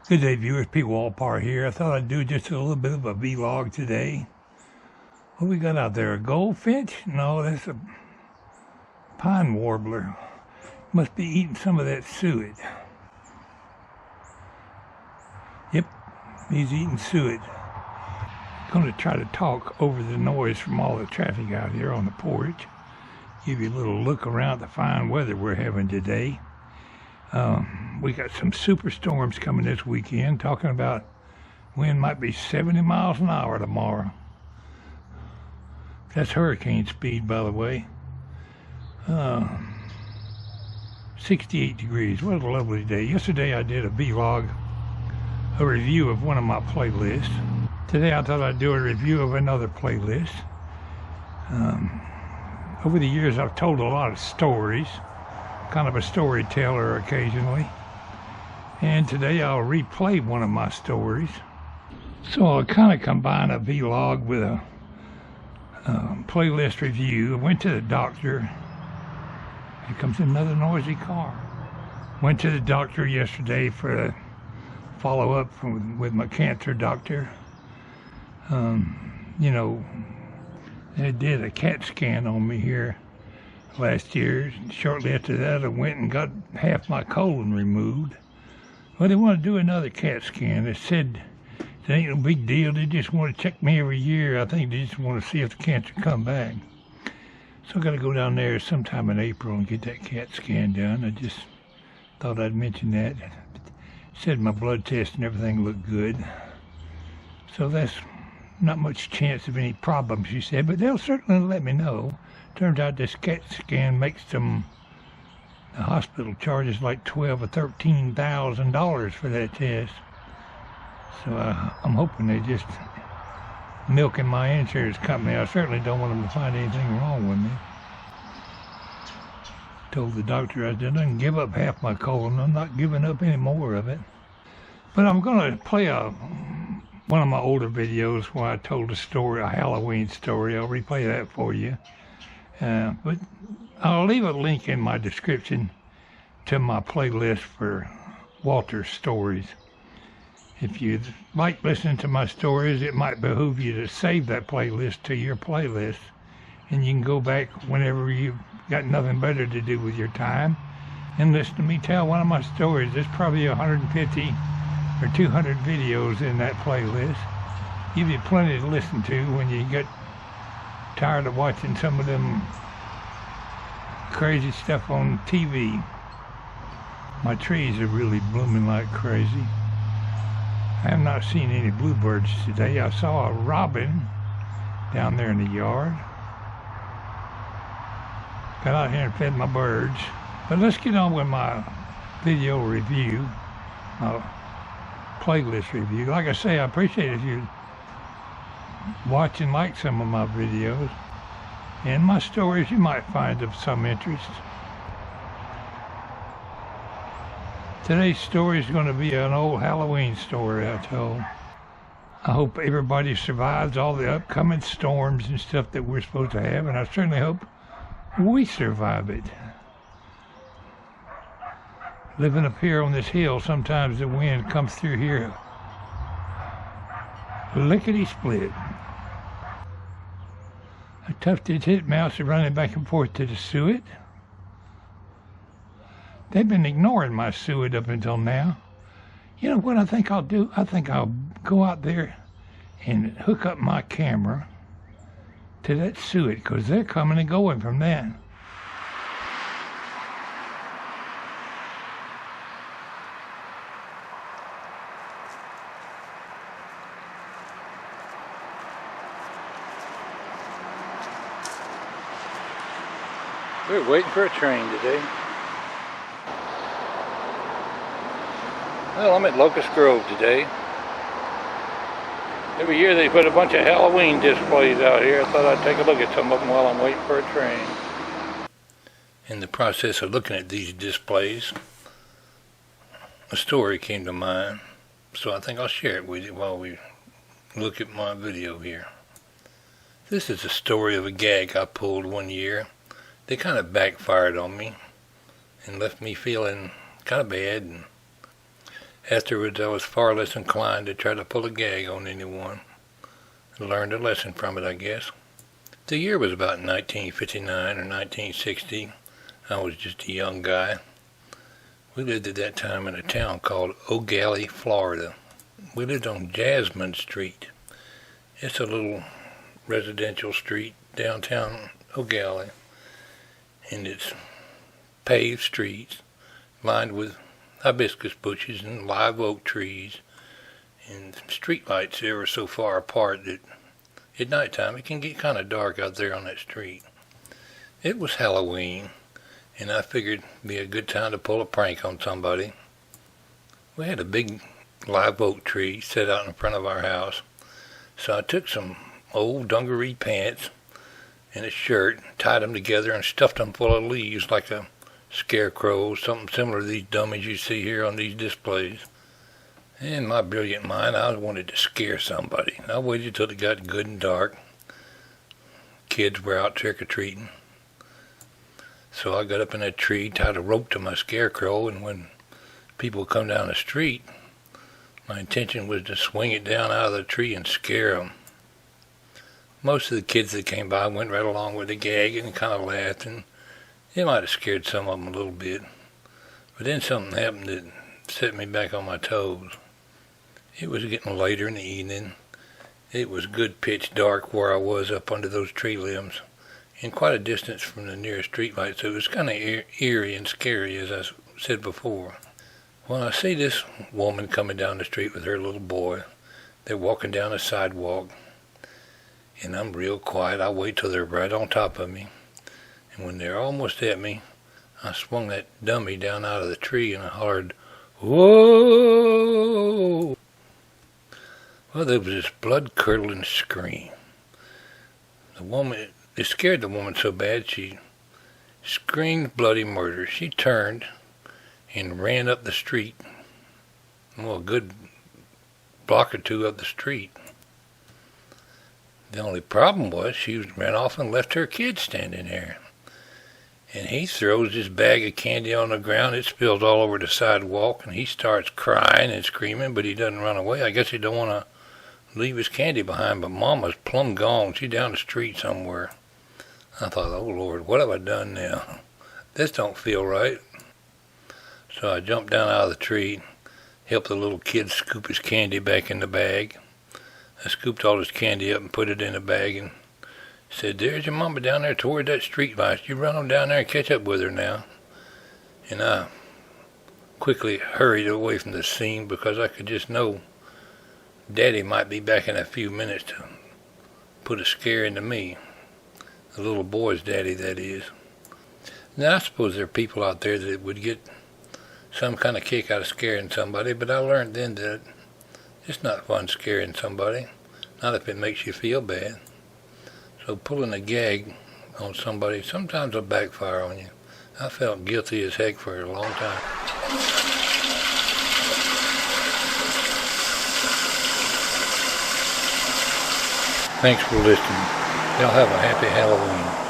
Good day, viewers. Pwalpar here. I thought I'd do just a little bit of a vlog today. What we got out there? A goldfinch? No, that's a pine warbler. Must be eating some of that suet. Yep, he's eating suet. I'm going to try to talk over the noise from all the traffic out here on the porch. Give you a little look around the fine weather we're having today. We got some super storms coming this weekend, talking about wind might be 70 miles an hour tomorrow. That's hurricane speed, by the way. 68 degrees. What a lovely day. Yesterday I did a vlog, a review of one of my playlists. Today I thought I'd do a review of another playlist. Over the years I've told a lot of stories, kind of a storyteller occasionally. And today I'll replay one of my stories. So I'll kind of combine a vlog with a playlist review. I went to the doctor. Here comes another noisy car. Went to the doctor yesterday for a follow-up with my cancer doctor. You know, they did a CAT scan on me here last year. Shortly after that, I went and got half my colon removed. Well, they want to do another CAT scan. They said it ain't no big deal. They just want to check me every year. I think they just want to see if the cancer come back. So I got to go down there sometime in April and get that CAT scan done. I just thought I'd mention that. Said my blood test and everything looked good. So that's not much chance of any problems, she said, but they'll certainly let me know. Turns out this CAT scan makes them, the hospital charges like $12,000 or $13,000 for that test. So I'm hoping they just milking my insurance company. I certainly don't want them to find anything wrong with me. Told the doctor I didn't give up half my colon. I'm not giving up any more of it. But I'm going to play one of my older videos where I told a story, a Halloween story. I'll replay that for you. But I'll leave a link in my description to my playlist for Walter's stories. If you like listening to my stories, it might behoove you to save that playlist to your playlist, and you can go back whenever you've got nothing better to do with your time and listen to me tell one of my stories. There's probably 150 or 200 videos in that playlist. Give you plenty to listen to when you get tired of watching some of them crazy stuff on TV. My trees are really blooming like crazy. I have not seen any bluebirds today. I saw a robin down there in the yard. Got out here and fed my birds. But let's get on with my video review, my playlist review. Like I say, I appreciate if you watch and like some of my videos. And my stories you might find of some interest. Today's story is going to be an old Halloween story I told. I hope everybody survives all the upcoming storms and stuff that we're supposed to have, and I certainly hope we survive it. Living up here on this hill, sometimes the wind comes through here lickety-split. A tufted titmouse are running back and forth to the suet. They've been ignoring my suet up until now. You know what I think I'll do? I think I'll go out there and hook up my camera to that suet, because they're coming and going from that. We're waiting for a train today. Well, I'm at Locust Grove today. Every year they put a bunch of Halloween displays out here. I thought I'd take a look at some of them while I'm waiting for a train. In the process of looking at these displays, a story came to mind, so I think I'll share it with you while we look at my video here. This is a story of a gag I pulled one year. They kind of backfired on me and left me feeling kind of bad. And Afterwards, I was far less inclined to try to pull a gag on anyone. I learned a lesson from it, I guess. The year was about 1959 or 1960. I was just a young guy. We lived at that time in a town called O'Galley, Florida. We lived on Jasmine Street. It's a little residential street downtown O'Galley, and it's paved streets lined with hibiscus bushes and live oak trees, and street lights there are so far apart that at nighttime it can get kind of dark out there on that street. It was Halloween, and I figured it'd be a good time to pull a prank on somebody. We had a big live oak tree set out in front of our house, so I took some old dungaree pants and a shirt, tied them together, and stuffed them full of leaves like a scarecrow, something similar to these dummies you see here on these displays. In my brilliant mind, I wanted to scare somebody. I waited till it got good and dark. Kids were out trick-or-treating. So I got up in that tree, tied a rope to my scarecrow, and when people come down the street, my intention was to swing it down out of the tree and scare them. Most of the kids that came by went right along with the gag and kind of laughed, and it might have scared some of them a little bit. But then something happened that set me back on my toes. It was getting later in the evening. It was good pitch dark where I was up under those tree limbs, and quite a distance from the nearest street light, so it was kind of eerie and scary, as I said before. When I see this woman coming down the street with her little boy, they're walking down the sidewalk, and I'm real quiet. I wait till they're right on top of me, and when they're almost at me, I swung that dummy down out of the tree and I hollered, "Whoa!" Well, there was this blood-curdling scream. It scared the woman so bad she screamed bloody murder. She turned and ran up the street. Well, a good block or two up the street. The only problem was she ran off and left her kid standing there. And he throws his bag of candy on the ground. It spills all over the sidewalk, and he starts crying and screaming, but he doesn't run away. I guess he don't want to leave his candy behind, but Mama's plumb gone. She's down the street somewhere. I thought, oh Lord, what have I done now? This don't feel right. So I jumped down out of the tree, helped the little kid scoop his candy back in the bag. I scooped all his candy up and put it in a bag and said, "There's your mama down there toward that street light. You run on down there and catch up with her now." And I quickly hurried away from the scene because I could just know Daddy might be back in a few minutes to put a scare into me. The little boy's daddy, that is. Now, I suppose there are people out there that would get some kind of kick out of scaring somebody, but I learned then that it's not fun scaring somebody, not if it makes you feel bad. So pulling a gag on somebody sometimes will backfire on you. I felt guilty as heck for a long time. Thanks for listening. Y'all have a happy Halloween.